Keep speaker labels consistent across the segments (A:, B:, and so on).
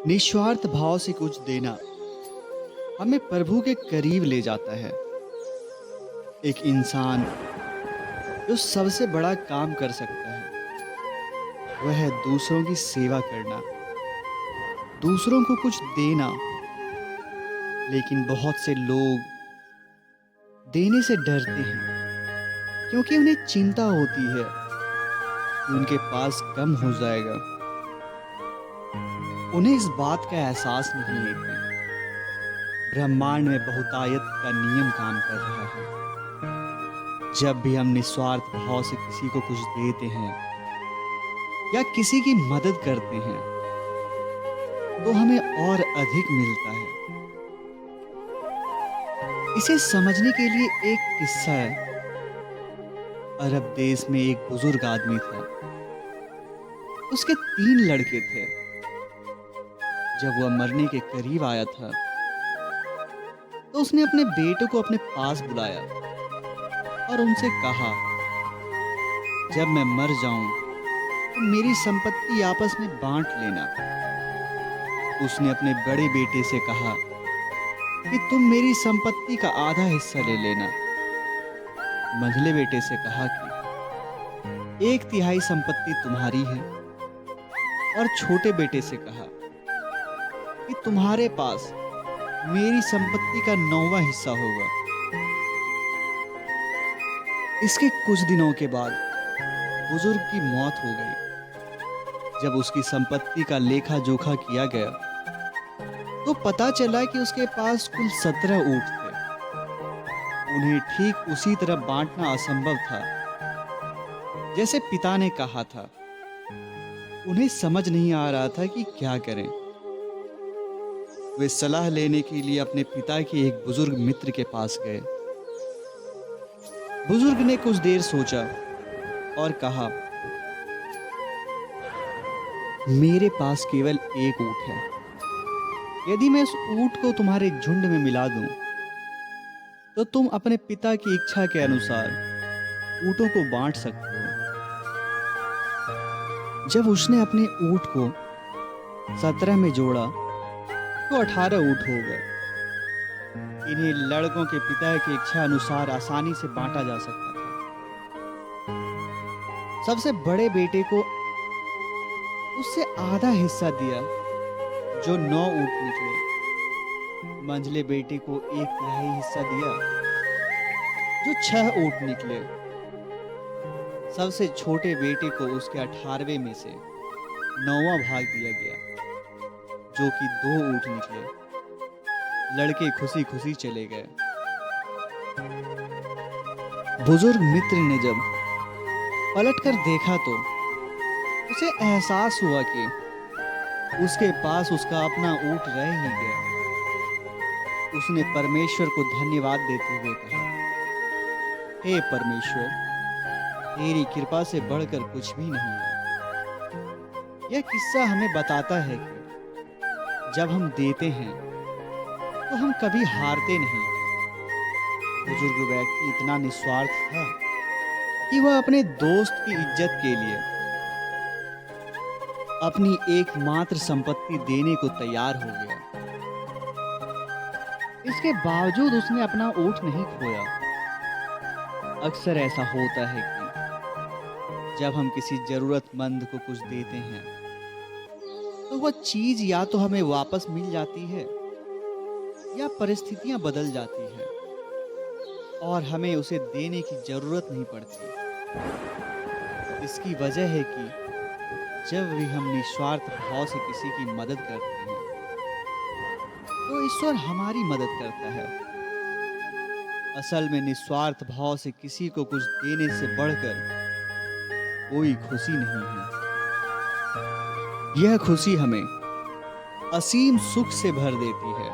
A: निस्वार्थ भाव से कुछ देना हमें प्रभु के करीब ले जाता है। एक इंसान जो सबसे बड़ा काम कर सकता है वह है दूसरों की सेवा करना, दूसरों को कुछ देना। लेकिन बहुत से लोग देने से डरते हैं क्योंकि उन्हें चिंता होती है कि उनके पास कम हो जाएगा। उन्हें इस बात का एहसास नहीं है कि ब्रह्मांड में बहुतायत का नियम काम कर रहा है। जब भी हम निस्वार्थ भाव से किसी को कुछ देते हैं या किसी की मदद करते हैं तो हमें और अधिक मिलता है। इसे समझने के लिए एक किस्सा है। अरब देश में एक बुजुर्ग आदमी था। उसके 3 लड़के थे। जब वह मरने के करीब आया था तो उसने अपने बेटे को अपने पास बुलाया और उनसे कहा, जब मैं मर जाऊं तो मेरी संपत्ति आपस में बांट लेना। उसने अपने बड़े बेटे से कहा कि तुम मेरी संपत्ति का आधा हिस्सा ले लेना। मंझले बेटे से कहा कि 1/3 संपत्ति तुम्हारी है और छोटे बेटे से कहा कि तुम्हारे पास मेरी संपत्ति का 9वां हिस्सा होगा। इसके कुछ दिनों के बाद बुजुर्ग की मौत हो गई। जब उसकी संपत्ति का लेखा जोखा किया गया तो पता चला कि उसके पास कुल 17 ऊंट थे। उन्हें ठीक उसी तरह बांटना असंभव था जैसे पिता ने कहा था। उन्हें समझ नहीं आ रहा था कि क्या करें। वे सलाह लेने के लिए अपने पिता के एक बुजुर्ग मित्र के पास गए। बुजुर्ग ने कुछ देर सोचा और कहा, मेरे पास केवल एक ऊंट है। यदि मैं उस ऊंट को तुम्हारे झुंड में मिला दूं तो तुम अपने पिता की इच्छा के अनुसार ऊंटों को बांट सकते हो। जब उसने अपने ऊंट को 17 में जोड़ा तो 18 ऊंट हो गए। इन्हें लड़कों के पिता की इच्छा अनुसार आसानी से बांटा जा सकता था। सबसे बड़े बेटे को उससे आधा हिस्सा दिया जो 9 ऊंट निकले। मंझले बेटे को 1/3 हिस्सा दिया जो 6 ऊंट निकले। सबसे छोटे बेटे को उसके 18वें में से 9वां भाग दिया गया जो कि 2 ऊंट निकले। लड़के खुशी खुशी चले गए। बुजुर्ग मित्र ने जब पलटकर देखा तो उसे एहसास हुआ कि उसके पास उसका अपना ऊंट रह ही गया। उसने परमेश्वर को धन्यवाद देते हुए कहा, हे परमेश्वर, तेरी कृपा से बढ़कर कुछ भी नहीं है। यह किस्सा हमें बताता है कि जब हम देते हैं तो हम कभी हारते नहीं। बुजुर्ग व्यक्ति इतना निस्वार्थ था कि वह अपने दोस्त की इज्जत के लिए अपनी एकमात्र संपत्ति देने को तैयार हो गया। इसके बावजूद उसने अपना ऊंट नहीं खोया। अक्सर ऐसा होता है कि जब हम किसी जरूरतमंद को कुछ देते हैं तो वह चीज या तो हमें वापस मिल जाती है या परिस्थितियां बदल जाती हैं और हमें उसे देने की जरूरत नहीं पड़ती। इसकी वजह है कि जब भी हम निस्वार्थ भाव से किसी की मदद करते हैं तो ईश्वर हमारी मदद करता है। असल में निस्वार्थ भाव से किसी को कुछ देने से बढ़कर कोई खुशी नहीं है। यह खुशी हमें असीम सुख से भर देती है।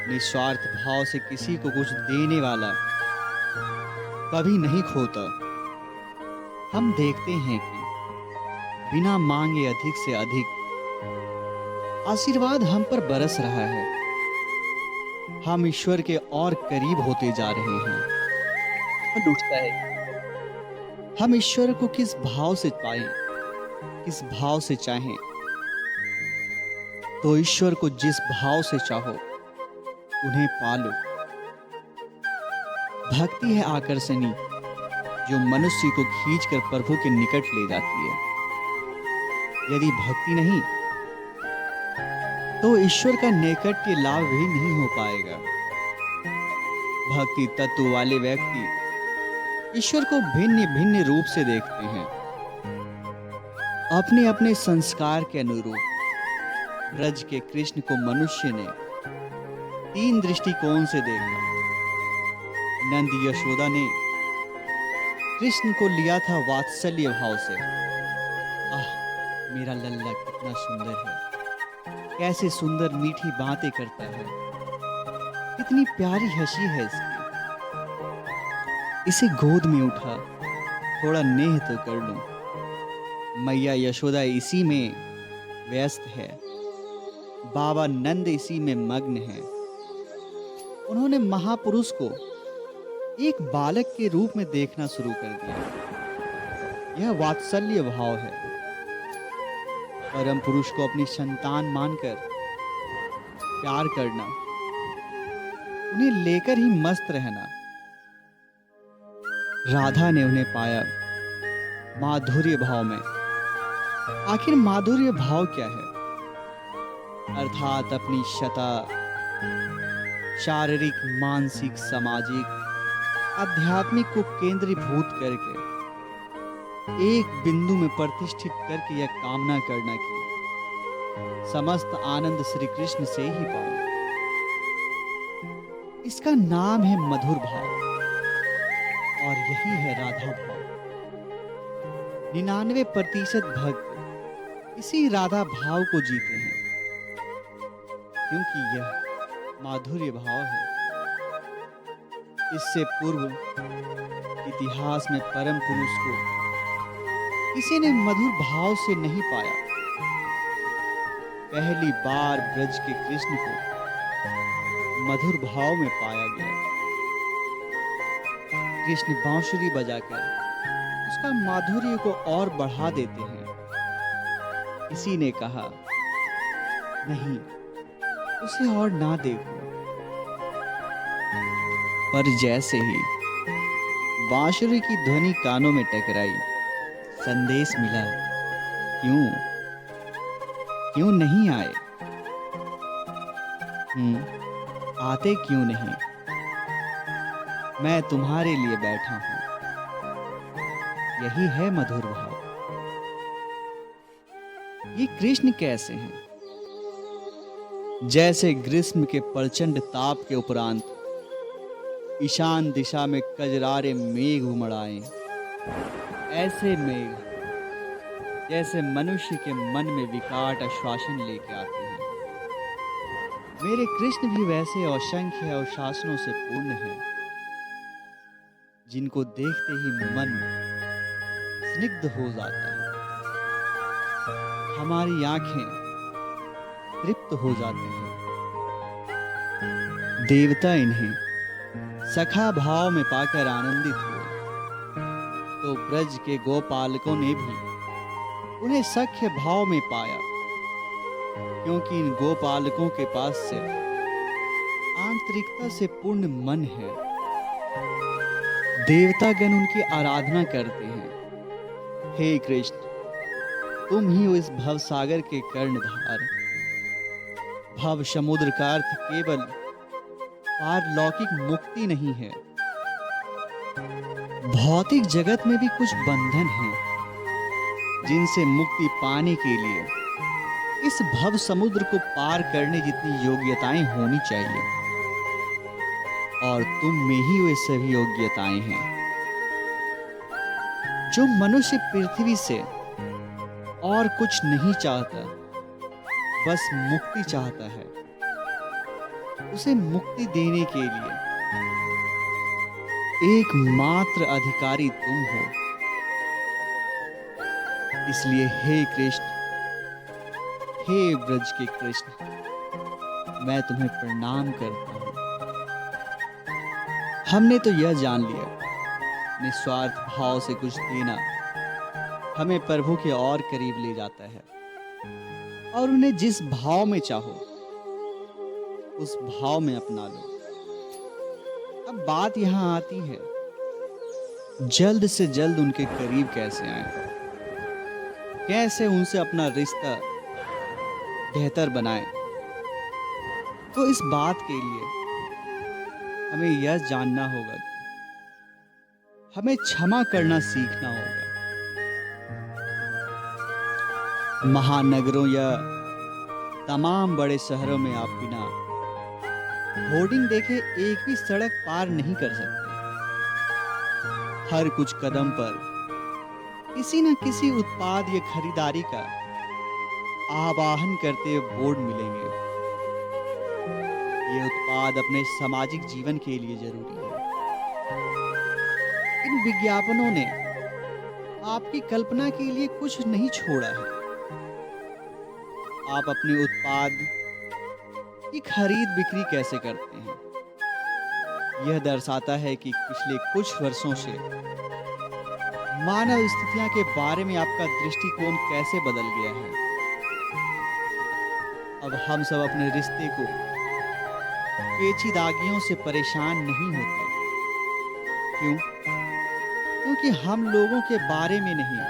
A: निस्वार्थ भाव से किसी को कुछ देने वाला कभी नहीं खोता। हम देखते हैं कि बिना मांगे अधिक से अधिक आशीर्वाद हम पर बरस रहा है। हम ईश्वर के और करीब होते जा रहे हैं। लूटता है। हम ईश्वर को किस भाव से पाएं, किस भाव से चाहें, तो ईश्वर को जिस भाव से चाहो उन्हें पालो। भक्ति है आकर्षणी जो मनुष्य को खींचकर प्रभु के निकट ले जाती है। यदि भक्ति नहीं तो ईश्वर का नैकट्य लाभ भी नहीं हो पाएगा। भक्ति तत्व वाले व्यक्ति ईश्वर को भिन्न भिन्न रूप से देखते हैं, अपने अपने संस्कार के अनुरूप। ब्रज के कृष्ण को मनुष्य ने 3 दृष्टिकोण से देखा। नंद यशोदा ने कृष्ण को लिया था वात्सल्य भाव से। आह, मेरा लल्ला कितना सुंदर है, कैसे सुंदर मीठी बातें करता है, कितनी प्यारी हंसी है इसकी। इसे गोद में उठा, थोड़ा नेह तो कर लूं। मैया यशोदा इसी में व्यस्त है, बाबा नंद इसी में मग्न है। उन्होंने महापुरुष को एक बालक के रूप में देखना शुरू कर दिया। यह वात्सल्य भाव है। परम पुरुष को अपनी संतान मानकर प्यार करना, उन्हें लेकर ही मस्त रहना। राधा ने उन्हें पाया माधुर्य भाव में। आखिर माधुर्य भाव क्या है? अर्थात अपनी क्षमता, शारीरिक, मानसिक, सामाजिक, आध्यात्मिक को केंद्रीभूत करके एक बिंदु में प्रतिष्ठित करके यह कामना करना कि समस्त आनंद श्री कृष्ण से ही पाऊं। इसका नाम है मधुर भाव और यही है राधा भाव। 99% भक्त इसी राधा भाव को जीते हैं, क्योंकि यह माधुर्य भाव है। इससे पूर्व इतिहास में परम पुरुष को किसी ने मधुर भाव से नहीं पाया। पहली बार ब्रज के कृष्ण को मधुर भाव में पाया गया। कृष्ण बांसुरी बजाकर उसका माधुर्य को और बढ़ा देते हैं। किसी ने कहा, नहीं, उसे और ना देखो। पर जैसे ही बांसुरी की ध्वनि कानों में टकराई, संदेश मिला, क्यों नहीं आए? आते क्यों नहीं? मैं तुम्हारे लिए बैठा हूं। यही है मधुर भाव। ये कृष्ण कैसे हैं? जैसे ग्रीष्म के प्रचंड ताप के उपरांत ईशान दिशा में कजरारे मेघ उमड़ आए, ऐसे मेघ जैसे मनुष्य के मन में विकट आश्वासन लेके आते हैं। मेरे कृष्ण भी वैसे असंख्य अनुशासनों से पूर्ण हैं, जिनको देखते ही मन स्निग्ध हो जाता है, हमारी आंखें तृप्त हो जाती हैं। देवता इन्हें सखा भाव में पाकर आनंदित हुए, तो ब्रज के गोपालकों ने भी उन्हें सख्य भाव में पाया, क्योंकि इन गोपालकों के पास से आंतरिकता से पूर्ण मन है। देवतागण उनकी आराधना करते हैं। हे कृष्ण, तुम ही हो इस भव सागर के कर्णधार। भव समुद्र का अर्थ केवल पारलौकिक मुक्ति नहीं है, भौतिक जगत में भी कुछ बंधन हैं, जिनसे मुक्ति पाने के लिए इस भव समुद्र को पार करने जितनी योग्यताएं होनी चाहिए, और तुम में ही वे सभी योग्यताएं हैं। जो मनुष्य पृथ्वी से और कुछ नहीं चाहता, बस मुक्ति चाहता है, उसे मुक्ति देने के लिए एकमात्र अधिकारी तुम हो। इसलिए हे कृष्ण, हे ब्रज के कृष्ण, मैं तुम्हें प्रणाम करता हूं। हमने तो यह जान लिया, निस्वार्थ भाव से कुछ देना हमें प्रभु के और करीब ले जाता है। और उन्हें जिस भाव में चाहो उस भाव में अपना लो। अब बात यहाँ आती है, जल्द से जल्द उनके करीब कैसे आए, कैसे उनसे अपना रिश्ता बेहतर बनाए। तो इस बात के लिए हमें यह जानना होगा कि हमें क्षमा करना सीखना होगा। महानगरों या तमाम बड़े शहरों में आप बिना होर्डिंग देखे एक भी सड़क पार नहीं कर सकते। हर कुछ कदम पर किसी न किसी उत्पाद या खरीदारी का आवाहन करते बोर्ड मिलेंगे। ये उत्पाद अपने सामाजिक जीवन के लिए जरूरी है। इन विज्ञापनों ने आपकी कल्पना के लिए कुछ नहीं छोड़ा है। आप अपने उत्पाद की खरीद बिक्री कैसे करते हैं, यह दर्शाता है कि पिछले कुछ वर्षों से मानव स्थितियों के बारे में आपका दृष्टिकोण कैसे बदल गया है। अब हम सब अपने रिश्ते को पेचीदगियों से परेशान नहीं होते। क्यों? क्योंकि हम लोगों के बारे में नहीं,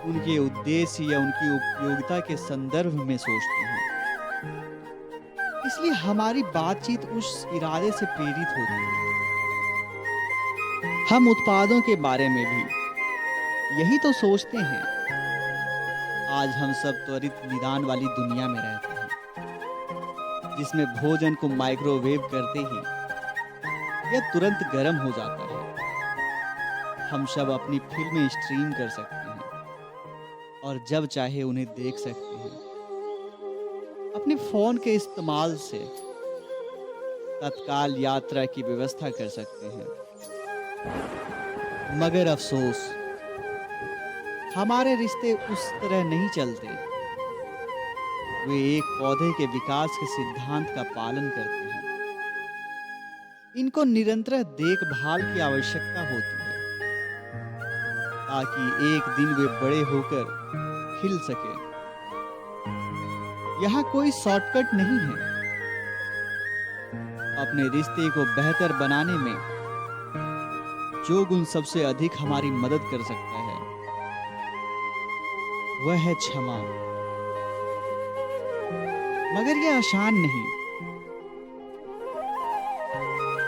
A: उनके उद्देश्य या उनकी उपयोगिता के संदर्भ में सोचते हैं। इसलिए हमारी बातचीत उस इरादे से प्रेरित होती है। हम उत्पादों के बारे में भी यही तो सोचते हैं। आज हम सब त्वरित निदान वाली दुनिया में रहते हैं, जिसमें भोजन को माइक्रोवेव करते ही यह तुरंत गर्म हो जाता है। हम सब अपनी फिल्में स्ट्रीम कर सकते हैं और जब चाहे उन्हें देख सकते हैं। अपने फोन के इस्तेमाल से तत्काल यात्रा की व्यवस्था कर सकते हैं। मगर अफसोस, हमारे रिश्ते उस तरह नहीं चलते। वे एक पौधे के विकास के सिद्धांत का पालन करते हैं। इनको निरंतर देखभाल की आवश्यकता होती है ताकि एक दिन वे बड़े होकर खिल सके। यहाँ कोई शॉर्टकट नहीं है। अपने रिश्ते को बेहतर बनाने में जो गुण सबसे अधिक हमारी मदद कर सकता है वह है क्षमा। मगर यह आसान नहीं।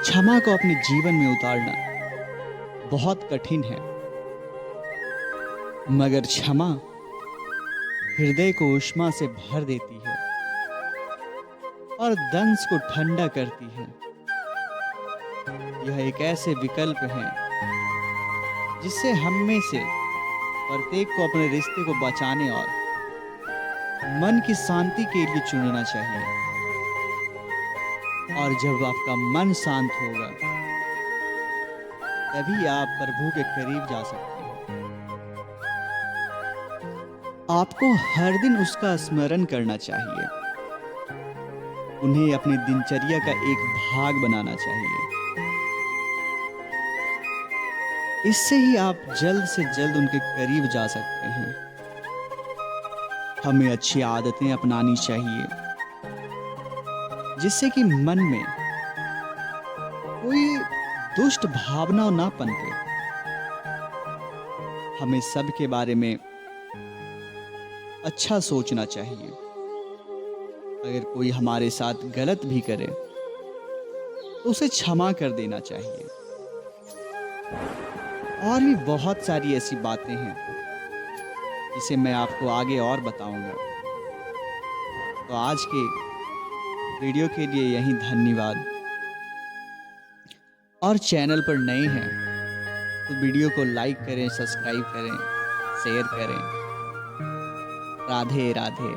A: क्षमा को अपने जीवन में उतारना बहुत कठिन है। मगर क्षमा हृदय को ऊष्मा से भर देती है और दंश को ठंडा करती है। यह एक ऐसे विकल्प है जिससे हम में से प्रत्येक को अपने रिश्ते को बचाने और मन की शांति के लिए चुनना चाहिए। और जब आपका मन शांत होगा तभी आप प्रभु के करीब जा सकते हैं। आपको हर दिन उसका स्मरण करना चाहिए। उन्हें अपनी दिनचर्या का एक भाग बनाना चाहिए। इससे ही आप जल्द से जल्द उनके करीब जा सकते हैं। हमें अच्छी आदतें अपनानी चाहिए जिससे कि मन में कोई दुष्ट भावना ना पनपे। हमें सबके बारे में अच्छा सोचना चाहिए। अगर कोई हमारे साथ गलत भी करे तो उसे क्षमा कर देना चाहिए। और भी बहुत सारी ऐसी बातें हैं जिसे मैं आपको आगे और बताऊंगा। तो आज के वीडियो के लिए यही धन्यवाद। और चैनल पर नए हैं तो वीडियो को लाइक करें, सब्सक्राइब करें, शेयर करें। राधे राधे।